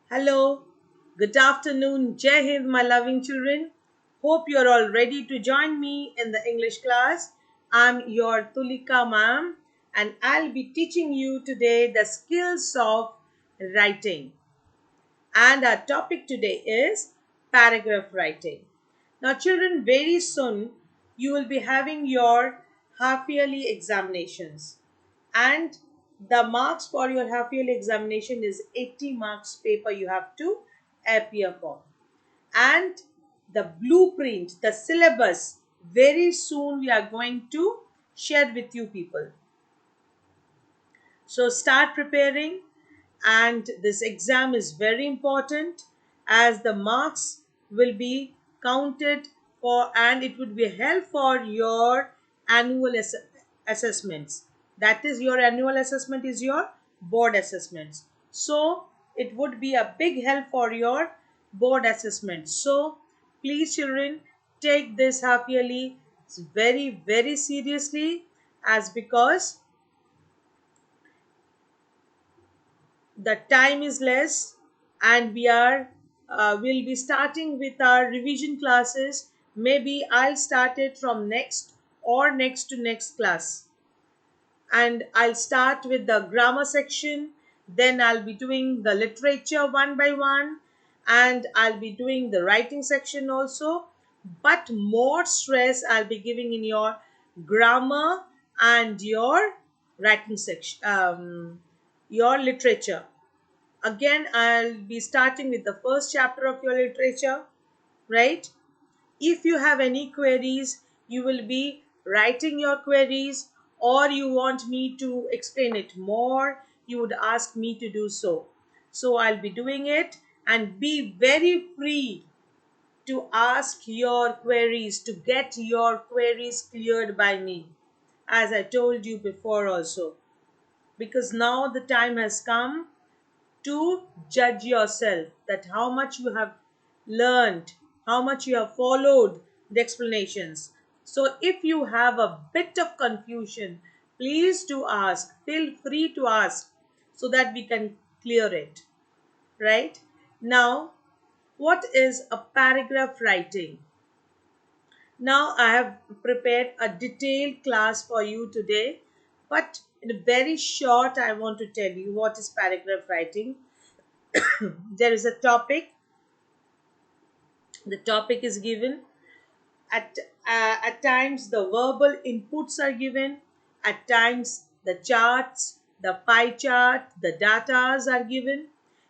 Hello, good afternoon, Jai Hind, my loving children. Hope you're all ready to join me in the English class. I'm your Tulika ma'am, and I'll be teaching you today the skills of writing. And our topic today is paragraph writing. Now, children, very soon you will be having your half yearly examinations, and the marks for your half yearly examination is 80 marks paper you have to appear for. And the blueprint, the syllabus, very soon we are going to share with you people. So start preparing, and this exam is very important as the marks will be counted for, and it would be held for your annual assessments. That is, your annual assessment is your board assessments. So it would be a big help for your board assessment. So please children, take this half yearly very seriously, as because the time is less, and will be starting with our revision classes. Maybe I'll start it from next or next to next class, and I'll start with the grammar section, then I'll be doing the literature one by one, and I'll be doing the writing section also. But more stress I'll be giving in your grammar and your writing section, your literature. Again, I'll be starting with the first chapter of your literature, right? If you have any queries, you will be writing your queries, or you want me to explain it more, you would ask me to do so. So I'll be doing it, and be very free to ask your queries, to get your queries cleared by me, as I told you before also. Because now the time has come to judge yourself, that how much you have learned, how much you have followed the explanations. So if you have a bit of confusion, please do ask, feel free to ask, so that we can clear it. Right? Now, what is a paragraph writing? Now I have prepared a detailed class for you today, but in a very short I want to tell you what is paragraph writing. There is a topic. The topic is given. At at times the verbal inputs are given. At times the charts, the pie chart, the datas are given.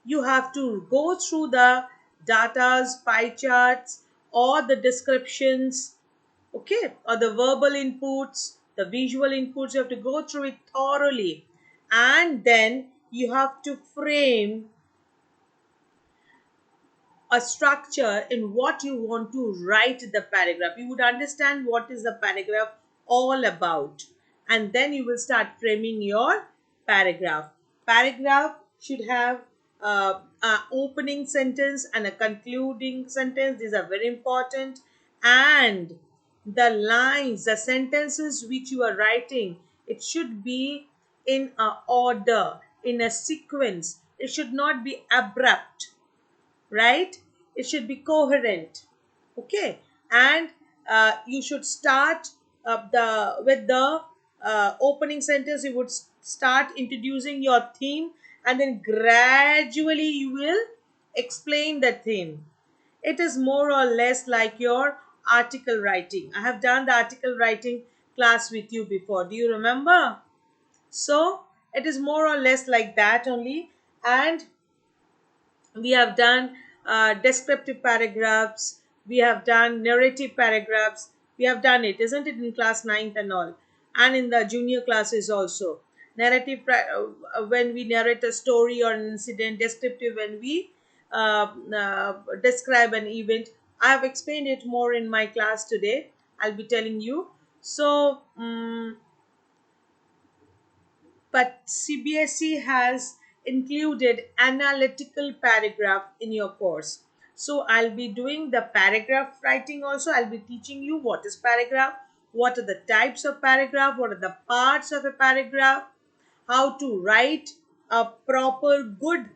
You have to go through the datas, pie charts, or the descriptions, okay, or the verbal inputs, the visual inputs. You have to go through it thoroughly, and then you have to frame a structure in what you want to write the paragraph. You would understand what is the paragraph all about, and then you will start framing your paragraph. Paragraph should have a opening sentence and a concluding sentence. These are very important. And the lines, the sentences which you are writing, it should be in a order, in a sequence. It should not be abrupt, right? It should be coherent, okay? And you should start the with the opening sentence. You would start introducing your theme, and then gradually you will explain the theme. It is more or less like your article writing. I have done the article writing class with you before, do you remember? So it is more or less like that only. And we have done descriptive paragraphs, we have done narrative paragraphs. We have done it, isn't it, in class 9th and all, and in the junior classes also. When we narrate a story or an incident. Descriptive, when we describe an event. I have explained it more in my class today. I'll be telling you. So but CBSE has included analytical paragraph in your course. So I'll be doing the paragraph writing also. I'll be teaching you what is paragraph, what are the types of paragraph, what are the parts of a paragraph, how to write a proper good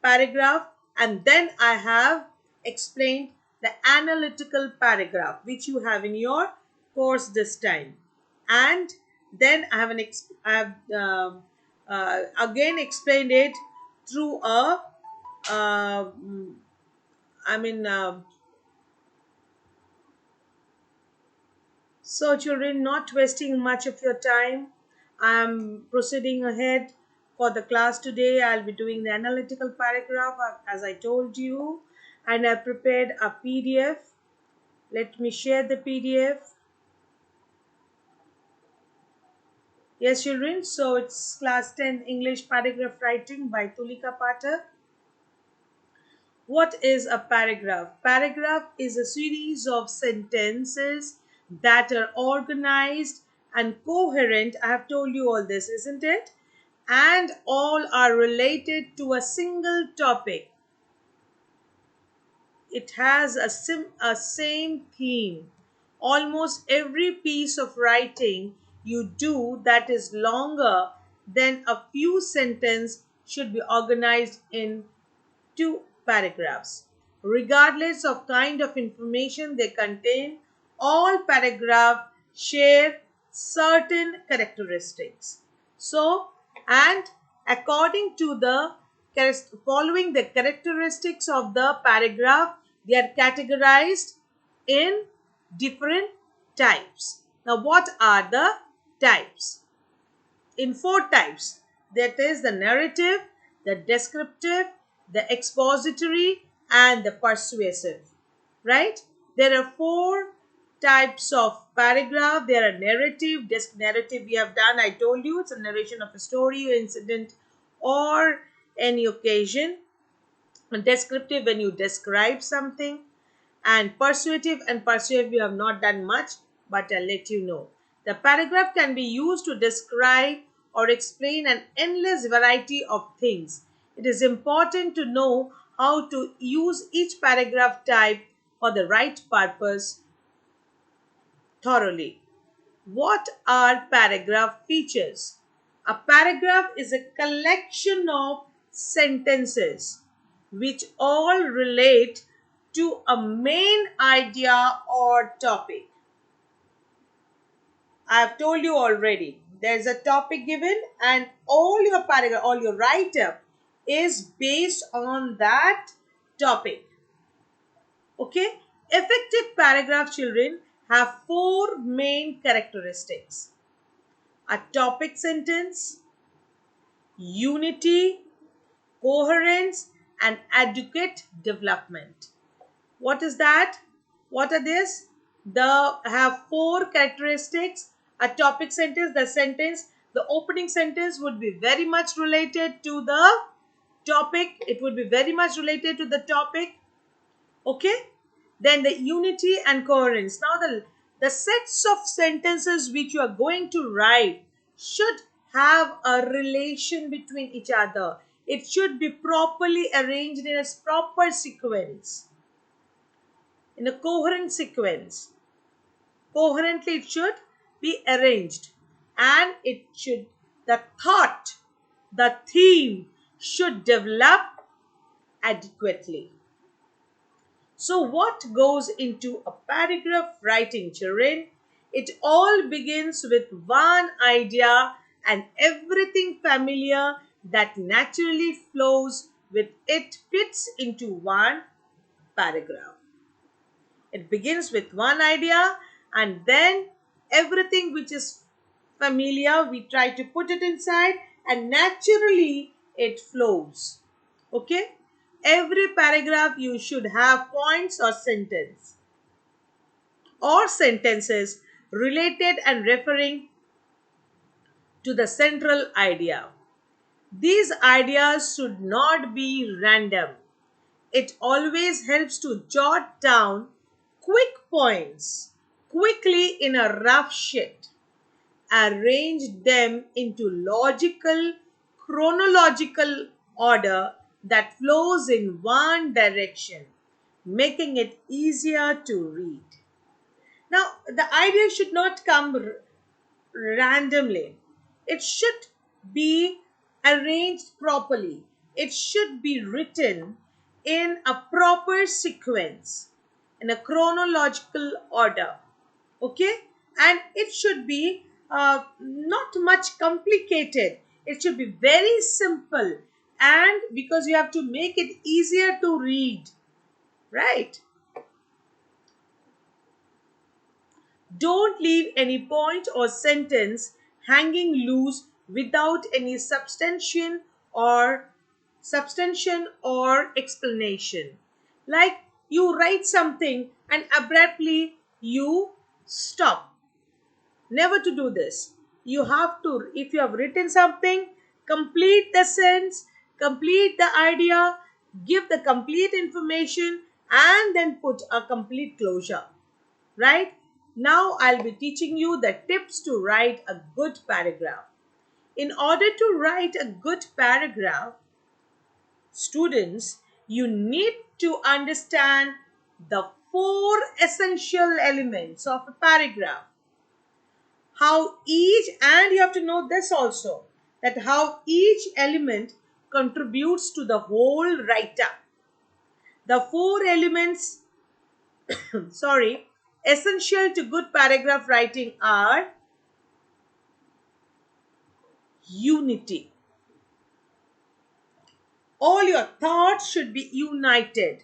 paragraph, And then I have explained the analytical paragraph, which you have in your course this time. And then I have I have again explained it through a uh, I mean so, children, not wasting much of your time, I'm proceeding ahead for the class today. I'll be doing the analytical paragraph as I told you, and I prepared a PDF. Let me share the PDF. Yes, children, so it's class 10 English paragraph writing by Tulika Pathak. What is a paragraph? Paragraph is a series of sentences that are organized and coherent. I have told you all this, isn't it? And all are related to a single topic. It has a same theme. Almost every piece of writing you do that is longer than a few sentences should be organized in two paragraphs. Regardless of kind of information they contain, all paragraphs share certain characteristics. So, and according to the following the characteristics of the paragraph, they are categorized in different types. Now, what are the types? In four types, that is the narrative, the descriptive, the expository, and the persuasive. Right? There are four types of paragraph. There are narrative. Narrative we have done, I told you, it's a narration of a story, incident, or any occasion. Descriptive, when you describe something, and persuasive and persuasive you have not done much, but I'll let you know. The paragraph can be used to describe or explain an endless variety of things. It is important to know how to use each paragraph type for the right purpose thoroughly. What are paragraph features? A paragraph is a collection of sentences which all relate to a main idea or topic. I have told you already. There's a topic given, and all your paragraph, all your write up is based on that topic. Okay? Effective paragraph, children, have four main characteristics: a topic sentence, unity, coherence, and adequate development. What is that? What are this? The have four characteristics. A topic sentence, the opening sentence would be very much related to the topic. It would be very much related to the topic. Okay? Then the unity and coherence. Now the sets of sentences which you are going to write should have a relation between each other. It should be properly arranged in a proper sequence, in a coherent sequence. Coherently it should be arranged, and it should, the thought, the theme should develop adequately. So, what goes into a paragraph writing, children? It all begins with one idea and everything familiar that naturally flows with it fits into one paragraph. It begins with one idea, and then everything which is familiar, we try to put it inside, and naturally it flows. Okay? Every paragraph you should have points or sentences related and referring to the central idea. These ideas should not be random. It always helps to jot down quick points quickly in a rough sheet. Arrange them into logical, chronological order that flows in one direction, making it easier to read. Now, the idea should not come randomly. It should be arranged properly. It should be written in a proper sequence, in a chronological order. Okay, and it should be not much complicated. It should be very simple, and because you have to make it easier to read, right? Don't leave any point or sentence hanging loose without any substantiation or explanation. Like you write something and abruptly you stop. Never to do this. You have to, if you have written something, complete the sense, complete the idea, give the complete information, and then put a complete closure. Right? Now I'll be teaching you the tips to write a good paragraph. In order to write a good paragraph, students, you need to understand the four essential elements of a paragraph. How each, and you have to know this also, that how each element contributes to the whole write-up. The four elements, sorry, essential to good paragraph writing are unity. All your thoughts should be united.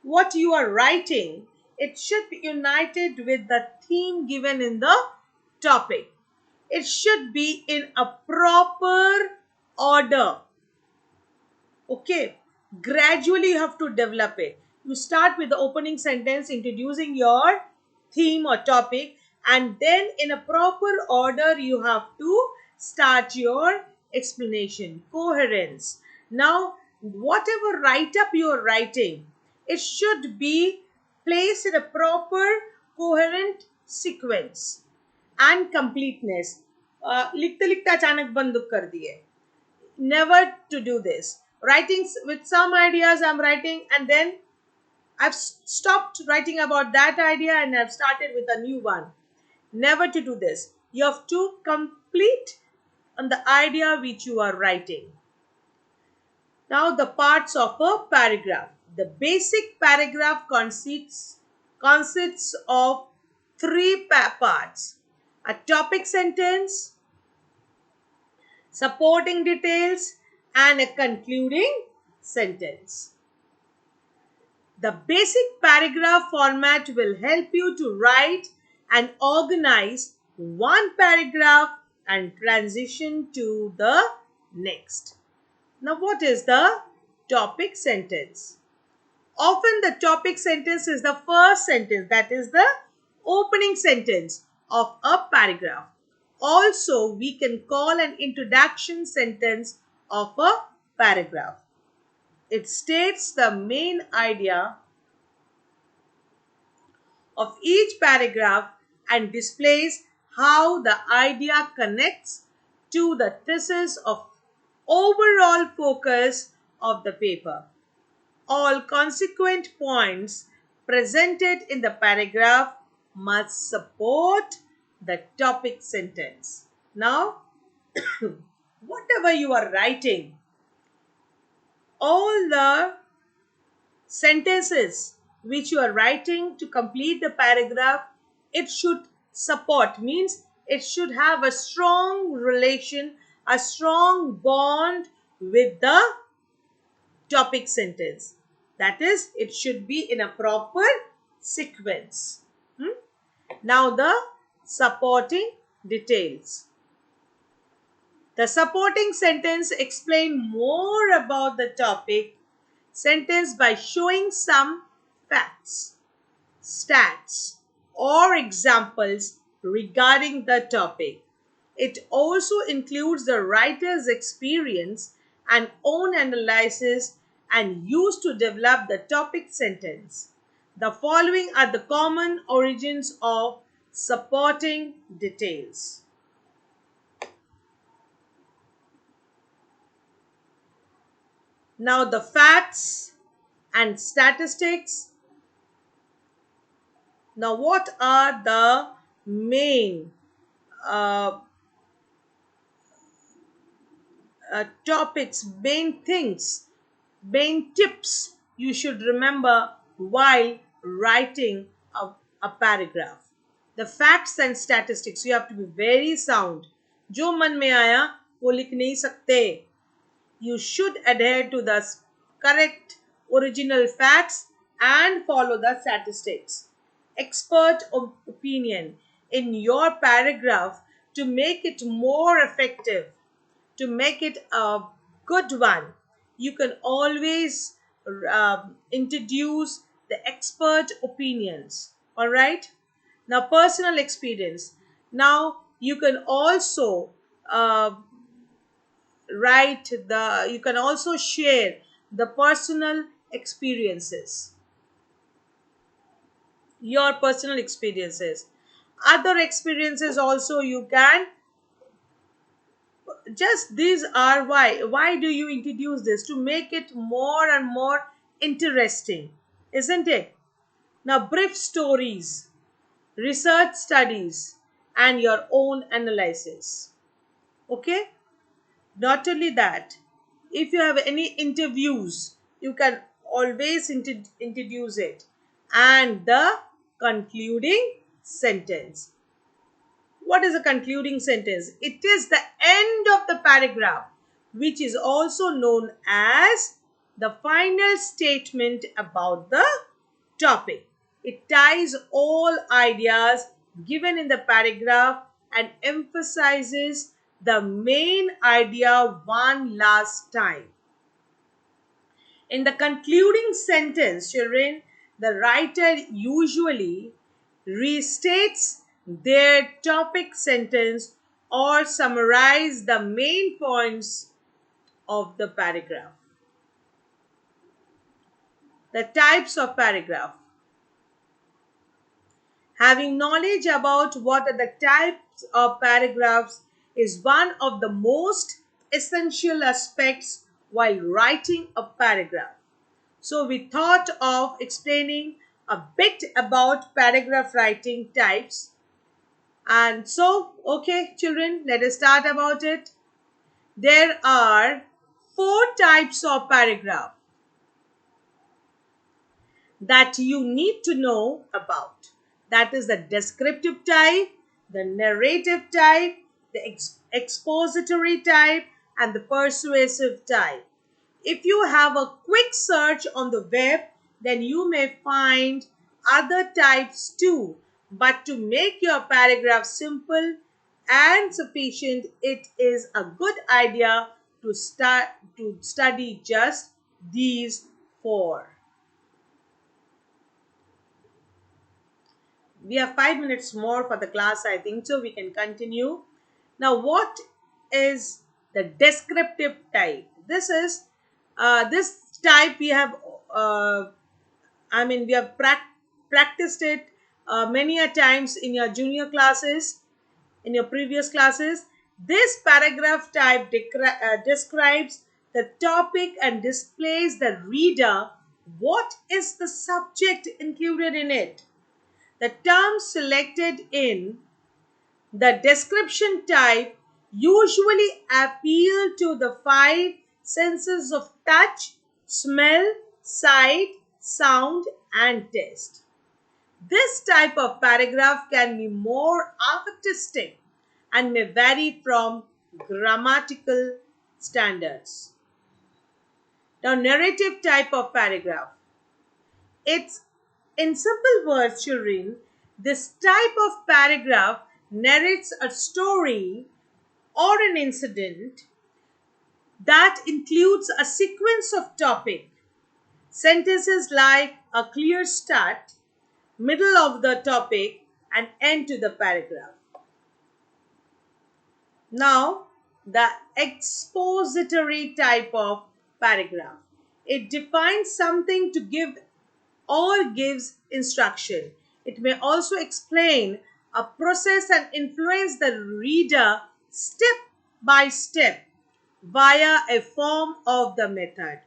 What you are writing, it should be united with the theme given in the topic. It should be in a proper order. Okay, gradually you have to develop it. You start with the opening sentence introducing your theme or topic, and then in a proper order you have to start your explanation, coherence. Now whatever write up you are writing, it should be placed in a proper coherent sequence and completeness. लिखते लिखते अचानक बंद कर दिए, never to do this. Writing with some ideas I'm writing, and then I've stopped writing about that idea and I've started with a new one. Never to do this. You have to complete on the idea which you are writing. Now the parts of a paragraph. The basic paragraph consists of three parts: a topic sentence, supporting details, and a concluding sentence. The basic paragraph format will help you to write and organize one paragraph and transition to the next. Now, what is the topic sentence? Often the topic sentence is the first sentence, that is the opening sentence of a paragraph. Also, we can call an introduction sentence of a paragraph. It states the main idea of each paragraph and displays how the idea connects to the thesis of overall focus of the paper. All consequent points presented in the paragraph must support the topic sentence. Now, whatever you are writing, all the sentences which you are writing to complete the paragraph, it should support, means it should have a strong relation, a strong bond with the topic sentence. That is, it should be in a proper sequence. Now the supporting details. The supporting sentence explain more about the topic sentence by showing some facts, stats, or examples regarding the topic. It also includes the writer's experience and own analysis and used to develop the topic sentence. The following are the common origins of supporting details. Now, the facts and statistics. Now, what are the main uh, topics, main things, main tips you should remember while writing a paragraph. The facts and statistics, you have to be very sound. जो मन में आया वो लिख नहीं सकते. You should adhere to the correct original facts and follow the statistics. Expert opinion in your paragraph to make it more effective, to make it a good one. You can always introduce the expert opinions. All right. Now, personal experience. Now, you can also uh, you can also share the personal experiences, your personal experiences, other experiences also you can. Just these are why do you introduce this? To make it more and more interesting, isn't it? Now, brief stories, research studies, and your own analysis. Okay. Not only that, if you have any interviews, you can always introduce it. And the concluding sentence. What is a concluding sentence? It is the end of the paragraph, which is also known as the final statement about the topic. It ties all ideas given in the paragraph and emphasizes the main idea one last time. In the concluding sentence, children, the writer usually restates their topic sentence or summarize the main points of the paragraph. The types of paragraph. Having knowledge about what are the types of paragraphs is one of the most essential aspects while writing a paragraph. So we thought of explaining a bit about paragraph writing types. And so, okay, children, let us start about it. There are 4 types of paragraph that you need to know about. That is the descriptive type, the narrative type, the expository type, and the persuasive type. If you have a quick search on the web, then you may find other types too. But to make your paragraph simple and sufficient, it is a good idea to study just these 4. We have 5 minutes more for the class, I think, so we can continue. Now, what is the descriptive type? This type we have we have practiced it many a times in your junior classes, in your previous classes. This paragraph type describes the topic and displays the reader what is the subject included in it. The terms selected in the description type usually appeal to the 5 senses of touch, smell, sight, sound, and taste. This type of paragraph can be more artistic and may vary from grammatical standards. Now, narrative type of paragraph. It's in simple words, children, this type of paragraph narrates a story or an incident that includes a sequence of topic. Sentences like a clear start, middle of the topic, and end to the paragraph. Now, the expository type of paragraph. It defines something to give or gives instruction. It may also explain a process and influence the reader step by step via a form of the method.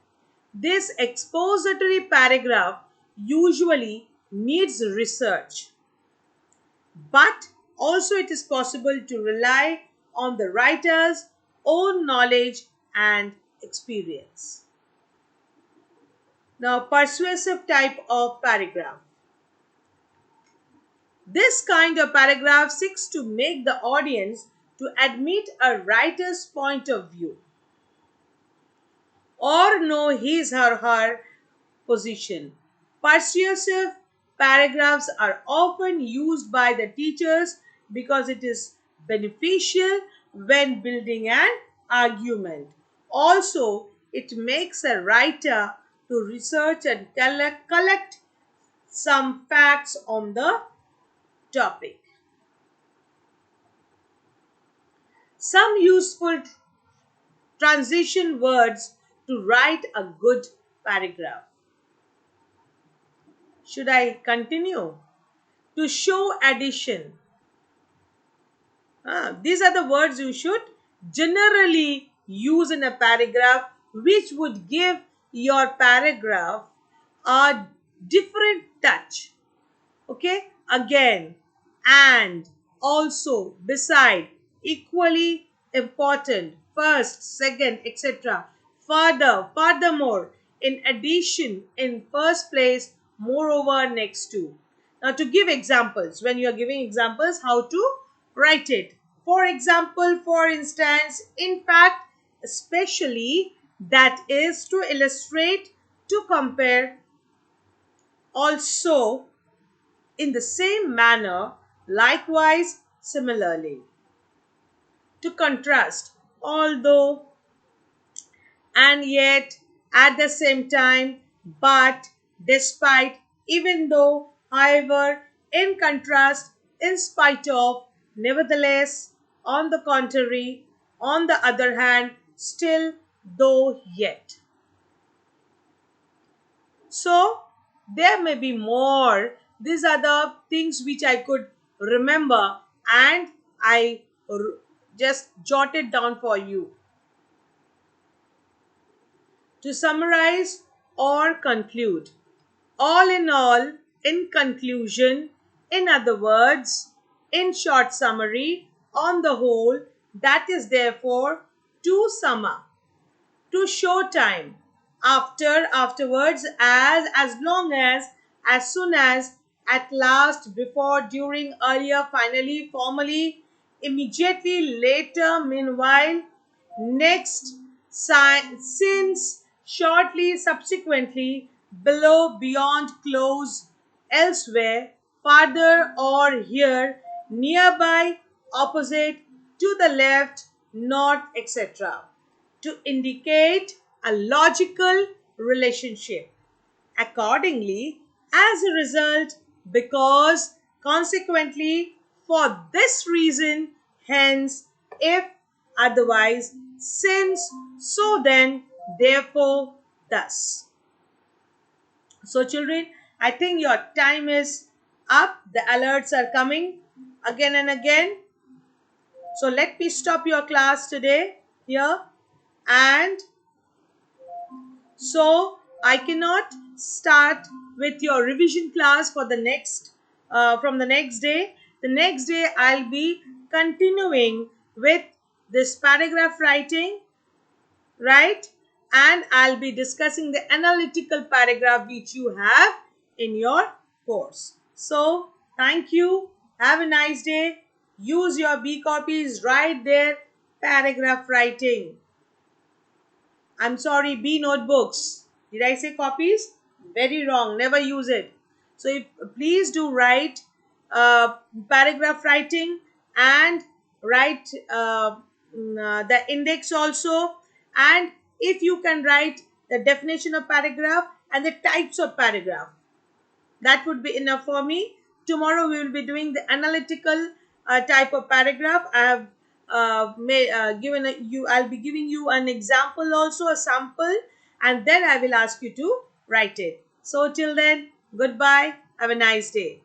This expository paragraph usually needs research, but also it is possible to rely on the writer's own knowledge and experience. Now, persuasive type of paragraph. This kind of paragraph seeks to make the audience to admit a writer's point of view or know his or her position. Persuasive paragraphs are often used by the teachers because it is beneficial when building an argument. Also, it makes a writer to research and collect some facts on the topic. Some useful transition words to write a good paragraph. Should I continue? To show addition. These are the words you should generally use in a paragraph, which would give your paragraph a different touch. Okay, again, and, also, beside, equally important, first, second, etc. Further, furthermore, in addition, in first place, moreover, next to. Now, to give examples, when you are giving examples, how to write it. For example, for instance, in fact, especially, that is to illustrate, to compare, also, in the same manner, likewise, similarly. To contrast, although, and yet, at the same time, but, despite, even though, however, in contrast, in spite of, nevertheless, on the contrary, on the other hand, still, though, yet. So, there may be more. These are the things which I could remember, and I just jotted down for you. To summarize or conclude. All in all, in conclusion, in other words, in short summary, on the whole, that is therefore to sum up, to show time, afterwards, as long as soon as, at last, before, during, earlier, finally, formally, immediately, later, meanwhile, next, since, shortly, subsequently, below, beyond, close, elsewhere, farther, or here, nearby, opposite, to the left, not, etc. To indicate a logical relationship. Accordingly, as a result, because, consequently, for this reason, hence, if, otherwise, since, so then, therefore, thus. So, children, I think your time is up. The alerts are coming again and again. So, let me stop your class today here, and so I cannot start with your revision class for the next from the next day. The next day I'll be continuing with this paragraph writing, right? And I'll be discussing the analytical paragraph which you have in your course. So thank you. Have a nice day. Use your B copies right there. Paragraph writing. I'm sorry, B notebooks. Did I say copies? Very wrong. Never use it. So if please do write paragraph writing, and write the index also, and if you can write the definition of paragraph and the types of paragraph, that would be enough for me. Tomorrow we will be doing the analytical type of paragraph. I have I'll be giving you an example also, a sample, and then I will ask you to write it. So till then, goodbye. Have a nice day.